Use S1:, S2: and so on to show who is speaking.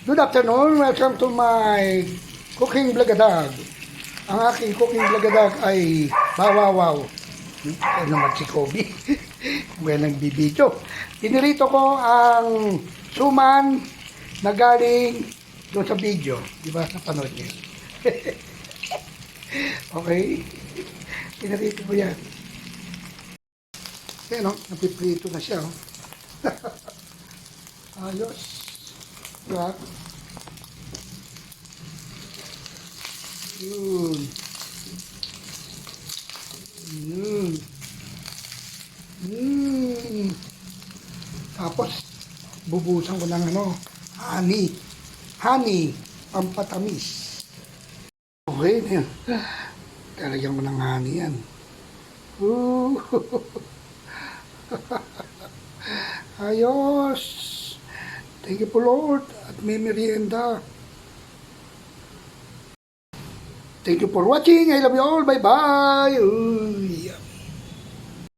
S1: Good afternoon, welcome to my cooking blagadag. Ang aking cooking blagadag ay bawawaw. Ano naman si Kobe? Walang bibidyo. Pinirito ko ang suman na galing doon sa video. Di ba? Napanood niyo. Okay? Pinirito ko yan. Yan o, napiprito na siya. Oh. Ayos. Diba? Yun. Yun. Tapos, bubusan ko ng honey. Honey, pampatamis. Okay na yan. Talagyan ko ng honey yan. Ayos. Thank you po Lord. At may merienda. Thank you for watching. I love you all. Bye-bye.